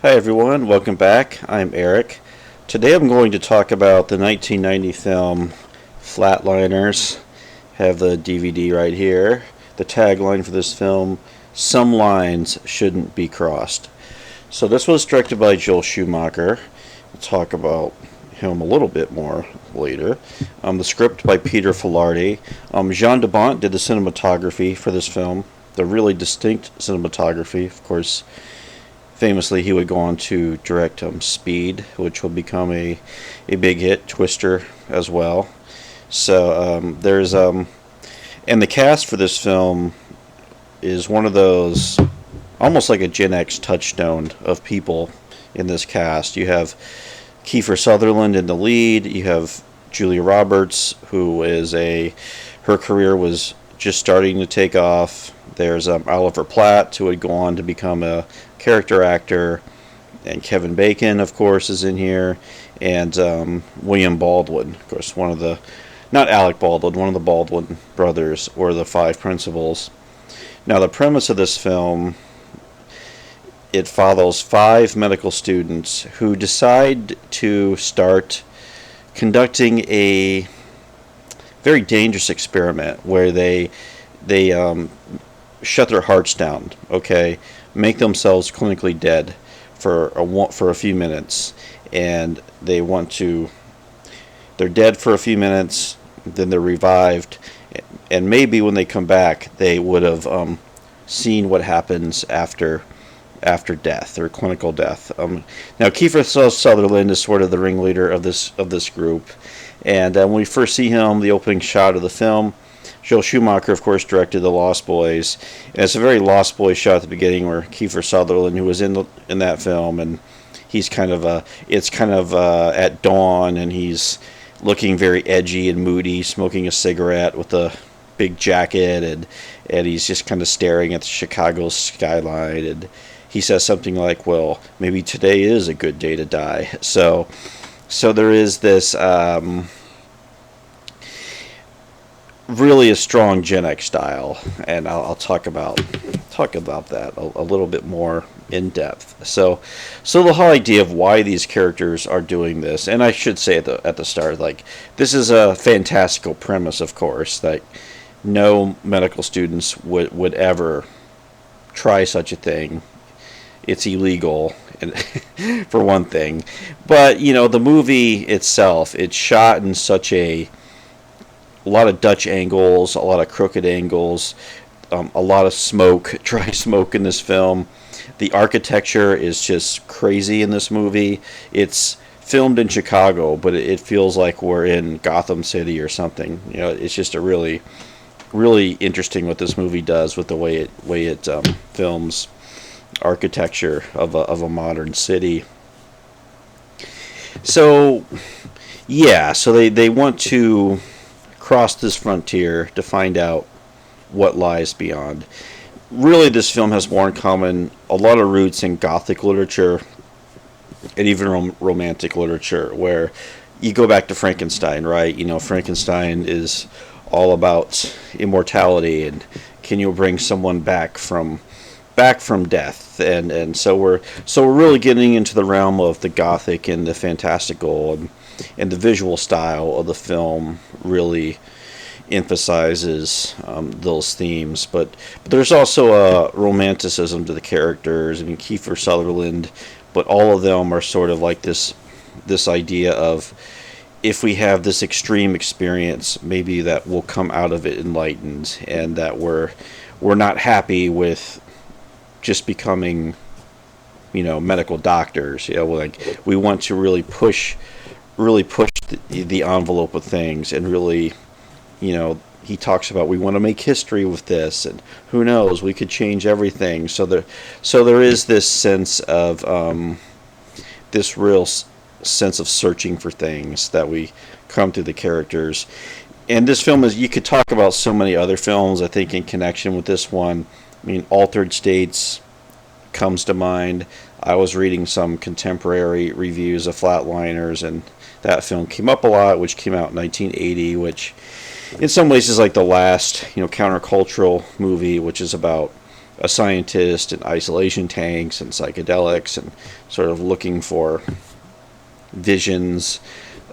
Hi everyone, welcome back. I'm Eric. Today I'm going to talk about the 1990 film Flatliners. Have the DVD right here. The tagline for this film, "Some lines shouldn't be crossed." So this was directed by Joel Schumacher. We'll talk about him a little bit more later. The script by Peter Filardi. Jean de Bont did the cinematography for this film. The really distinct cinematography, of course. Famously, he would go on to direct Speed, which will become a big hit, Twister as well. So and the cast for this film is one of those, almost like a Gen X touchstone of people in this cast. You have Kiefer Sutherland in the lead. You have Julia Roberts, her career was just starting to take off. There's Oliver Platt, who would go on to become a character actor, and Kevin Bacon, of course, is in here, and William Baldwin, of course, not Alec Baldwin, one of the Baldwin brothers, or the five principals. Now, the premise of this film, it follows five medical students who decide to start conducting a very dangerous experiment where they shut their hearts down, okay, make themselves clinically dead for a few minutes, and they're dead for a few minutes, then they're revived, and maybe when they come back, they would have seen what happens after death or clinical death. Now, Kiefer Sutherland is sort of the ringleader of this group, and when we first see him, the opening shot of the film, Joel Schumacher, of course, directed The Lost Boys, and it's a very Lost Boys shot at the beginning where Kiefer Sutherland, who was in that film, and he's it's at dawn, and he's looking very edgy and moody, smoking a cigarette with a big jacket, and he's just kind of staring at the Chicago skyline, and he says something like, "Well, maybe today is a good day to die." So there is this really a strong Gen X style, and I'll talk about that a little bit more in depth. So the whole idea of why these characters are doing this, and I should say at the start, like, this is a fantastical premise, of course, that no medical students would ever try such a thing. It's illegal, and for one thing. But the movie itself, it's shot in such a lot of Dutch angles, a lot of crooked angles, a lot of smoke, dry smoke in this film. The architecture is just crazy in this movie. It's filmed in Chicago, but it feels like we're in Gotham City or something. It's just a really, really interesting what this movie does with the way it films architecture of a modern city. So they want to cross this frontier to find out what lies beyond. Really, this film has more in common, a lot of roots in Gothic literature and even romantic literature, where you go back to Frankenstein, right? Frankenstein is all about immortality, and can you bring someone back from death, and so we're really getting into the realm of the Gothic and the fantastical, and the visual style of the film really emphasizes those themes. But there's also a romanticism to the characters. I mean, Kiefer Sutherland, but all of them are sort of like this idea of, if we have this extreme experience, maybe that we'll come out of it enlightened, and that we're not happy with just becoming medical doctors. Like, we want to really push the envelope of things, and really, he talks about, we want to make history with this, and who knows, we could change everything. So there is this sense of this real sense of searching for things that we come through the characters. And this film you could talk about so many other films, I think, in connection with this one. I mean, Altered States comes to mind. I was reading some contemporary reviews of Flatliners, and that film came up a lot, which came out in 1980, which in some ways is like the last, countercultural movie, which is about a scientist in isolation tanks and psychedelics and sort of looking for visions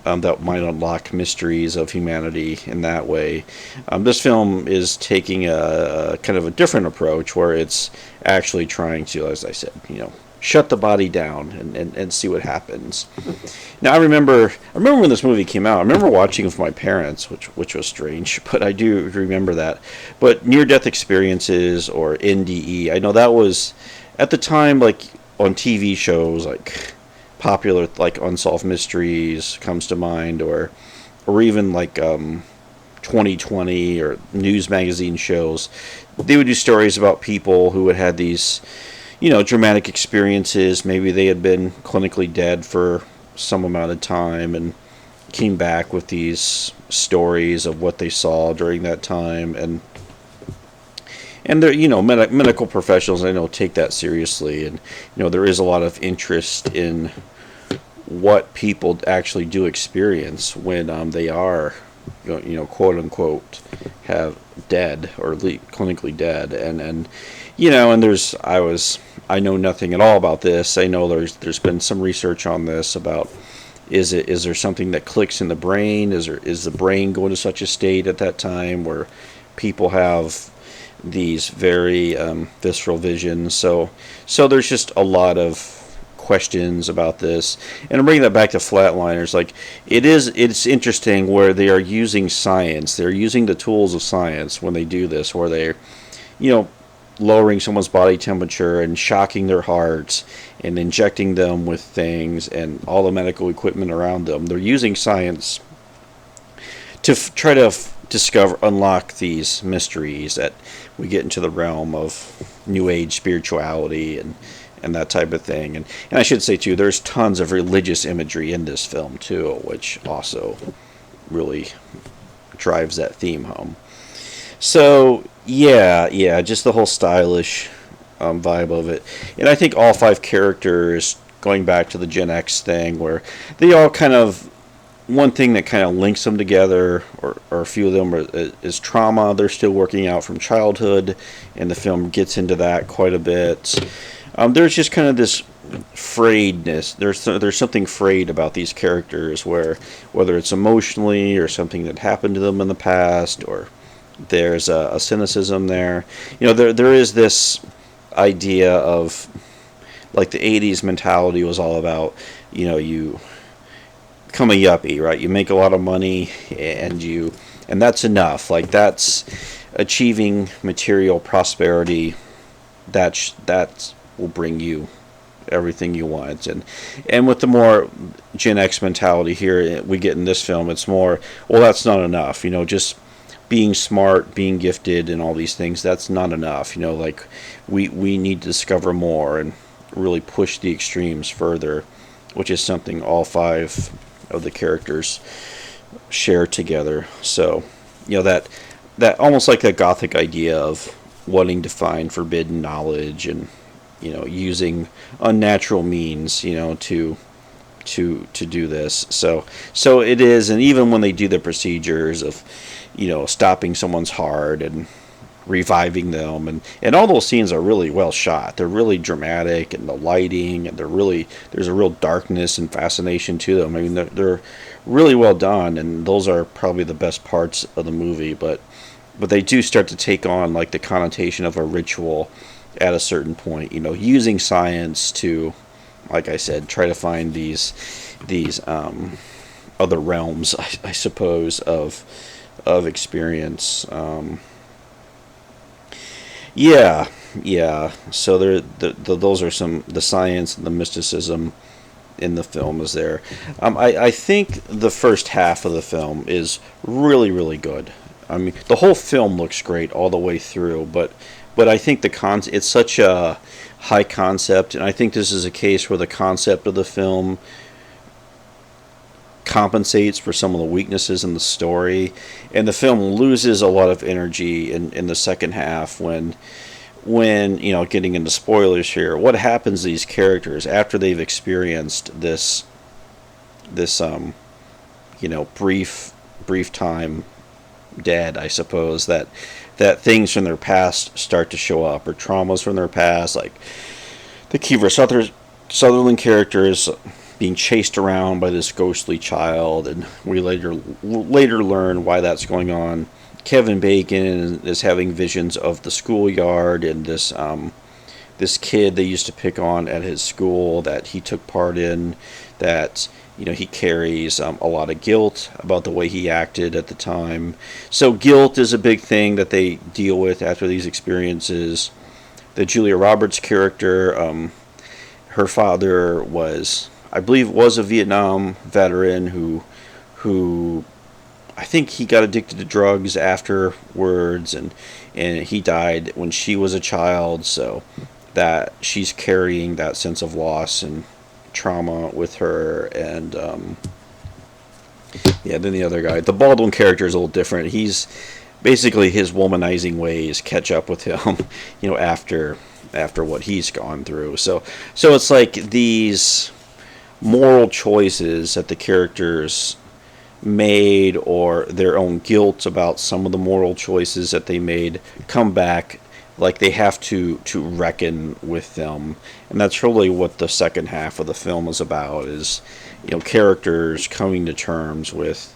that might unlock mysteries of humanity in that way. This film is taking a kind of a different approach where it's actually trying to, as I said, shut the body down and see what happens. Now I remember when this movie came out. I remember watching it with my parents, which was strange, but I do remember that. But near-death experiences or NDE, I know that was at the time like on TV shows like popular, like Unsolved Mysteries comes to mind, or even like 2020 or news magazine shows. They would do stories about people who had these dramatic experiences. Maybe they had been clinically dead for some amount of time and came back with these stories of what they saw during that time. And they're, medical professionals, I know, take that seriously. And, there is a lot of interest in what people actually do experience when they are, quote unquote, have dead or clinically dead. And and there's, I know nothing at all about this. I know there's been some research on this about is there something that clicks in the brain? Is the brain going to such a state at that time where people have these very visceral visions? So there's just a lot of questions about this. And I'm bringing that back to Flatliners. Like it's interesting where they are using science. They're using the tools of science when they do this, where they're lowering someone's body temperature and shocking their hearts and injecting them with things and all the medical equipment around them. They're using science to try to unlock these mysteries that we get into the realm of New Age spirituality and that type of thing. And I should say, too, there's tons of religious imagery in this film, too, which also really drives that theme home. So, yeah, just the whole stylish vibe of it. And I think all 5 characters, going back to the Gen X thing, where they all kind of, one thing that kind of links them together, or a few of them, is trauma they're still working out from childhood, and the film gets into that quite a bit. There's just kind of this frayedness. There's something frayed about these characters, where whether it's emotionally or something that happened to them in the past, or there's a cynicism there. There is this idea of, like, the 80s mentality was all about, you become a yuppie, right? You make a lot of money and that's enough. Like, that's achieving material prosperity. That will bring you everything you want. And with the more Gen X mentality here we get in this film, it's more, well, that's not enough. Just being smart, being gifted, and all these things, that's not enough. Like, we need to discover more and really push the extremes further, which is something all 5 of the characters share together. So, that almost like a gothic idea of wanting to find forbidden knowledge and, using unnatural means, to do this. So it is. And even when they do the procedures of, stopping someone's heart and reviving them, and all those scenes are really well shot. They're really dramatic, and the lighting, and there's a real darkness and fascination to them. I mean, they're really well done, and those are probably the best parts of the movie. But they do start to take on, like, the connotation of a ritual at a certain point. Using science to, like I said, try to find these other realms, I suppose, of experience. Yeah. So those are the science and the mysticism in the film is there. I think the first half of the film is really, really good. I mean, the whole film looks great all the way through, but I think it's such a high concept, and I think this is a case where the concept of the film compensates for some of the weaknesses in the story, and the film loses a lot of energy in the second half when getting into spoilers here, what happens to these characters after they've experienced this brief time dead, I suppose, that things from their past start to show up, or traumas from their past, like the Kiefer Sutherland character is being chased around by this ghostly child, and we later learn why that's going on. Kevin Bacon is having visions of the schoolyard and this kid they used to pick on at his school that he took part in, that he carries a lot of guilt about the way he acted at the time. So guilt is a big thing that they deal with after these experiences. The Julia Roberts character, her father I believe was a Vietnam veteran who I think he got addicted to drugs afterwards, and he died when she was a child, so that she's carrying that sense of loss and trauma with her. And then the other guy, the Baldwin character, is a little different. He's basically, his womanizing ways catch up with him, after what he's gone through. So it's like these moral choices that the characters made, or their own guilt about some of the moral choices that they made, come back, like they have to reckon with them. And that's really what the second half of the film is about, is characters coming to terms with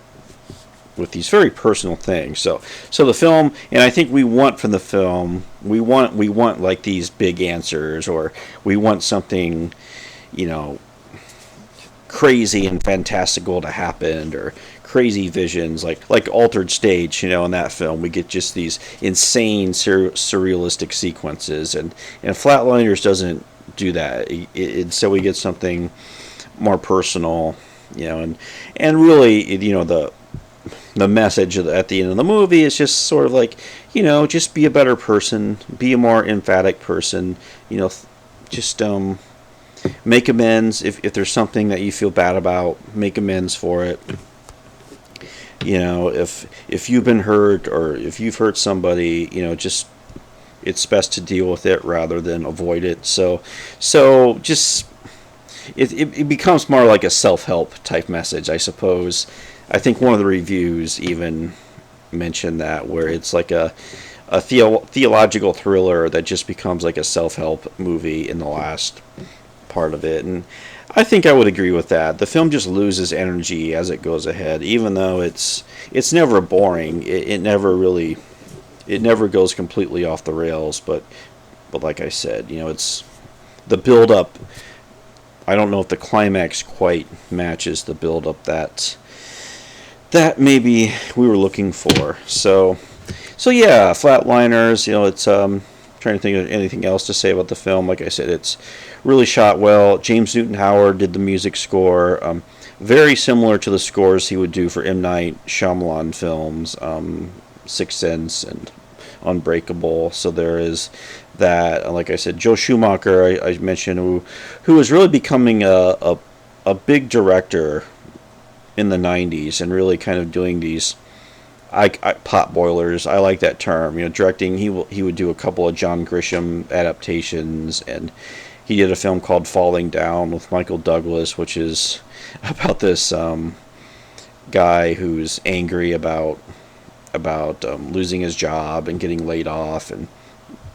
these very personal things. So the film, and I think we want from the film, we want like these big answers, or we want something crazy and fantastical to happen, or crazy visions, like Altered Stage. In that film we get just these insane surrealistic sequences, and Flatliners doesn't do that. So we get something more personal, and really, the message at the end of the movie is just sort of like, just be a better person, be a more emphatic person, just make amends. If there's something that you feel bad about, make amends for it. If you've been hurt, or if you've hurt somebody, just, it's best to deal with it rather than avoid it. So just it becomes more like a self-help type message, I suppose. I think one of the reviews even mentioned that, where it's like a theological thriller that just becomes like a self-help movie in the last part of it. And I think I would agree with that. The film just loses energy as it goes ahead, even though it's never boring. It never goes completely off the rails, but like I said, it's the build up. I don't know if the climax quite matches the build up that maybe we were looking for. So yeah, Flatliners, it's trying to think of anything else to say about the film. Like I said, it's really shot well. James Newton Howard did the music score, very similar to the scores he would do for M. Night Shyamalan films, Sixth Sense and Unbreakable. So there is that. Like I said, Joel Schumacher, I mentioned, who was really becoming a big director in the 90s, and really kind of doing these pot boilers. I like that term. Directing. He would do a couple of John Grisham adaptations, and he did a film called Falling Down with Michael Douglas, which is about this guy who's angry about losing his job and getting laid off, and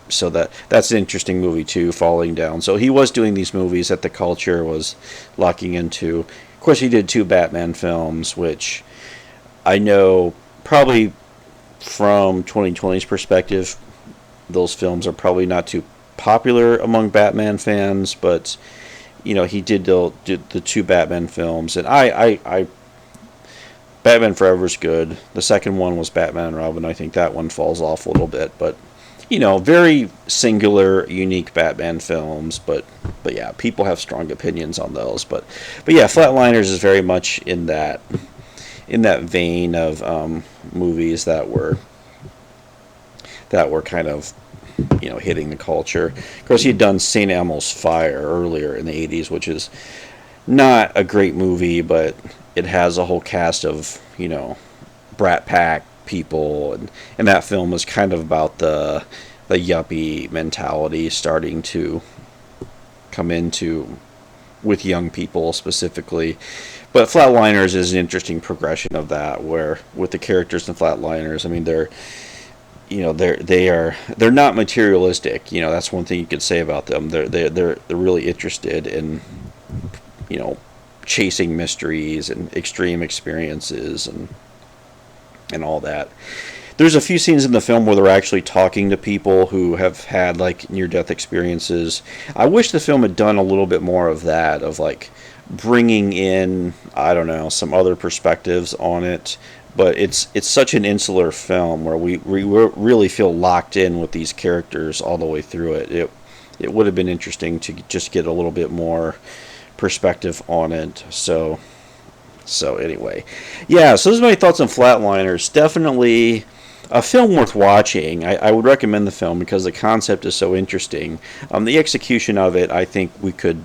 so that's an interesting movie too, Falling Down. So he was doing these movies that the culture was locking into. Of course, he did 2 Batman films, which I know probably from 2020's perspective, those films are probably not too popular among Batman fans, but he did the 2 Batman films, and I Batman Forever is good. The second one was Batman and Robin. I think that one falls off a little bit, but very singular, unique Batman films. But yeah, people have strong opinions on those. But yeah, Flatliners is very much in that vein of movies that were kind of hitting the culture. Of course, he'd done St. Elmo's Fire earlier in the 80s, which is not a great movie, but it has a whole cast of Brat Pack people, and that film was kind of about the yuppie mentality starting to come into with young people specifically. But Flatliners is an interesting progression of that, where with the characters in Flatliners, I mean, they're not materialistic. That's one thing you could say about them. They're really interested in chasing mysteries and extreme experiences and all that. There's a few scenes in the film where they're actually talking to people who have had like near-death experiences. I wish the film had done a little bit more of that, of like bringing in, I don't know, some other perspectives on it. But it's such an insular film where we really feel locked in with these characters all the way through it. It would have been interesting to just get a little bit more perspective on it. So anyway, yeah. So those are my thoughts on Flatliners. Definitely a film worth watching. I would recommend the film because the concept is so interesting. The execution of it, I think we could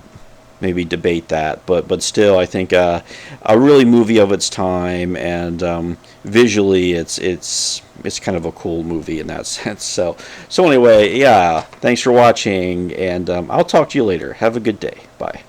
maybe debate that, but still, I think a really movie of its time, and visually, it's kind of a cool movie in that sense. So anyway, yeah. Thanks for watching, and I'll talk to you later. Have a good day. Bye.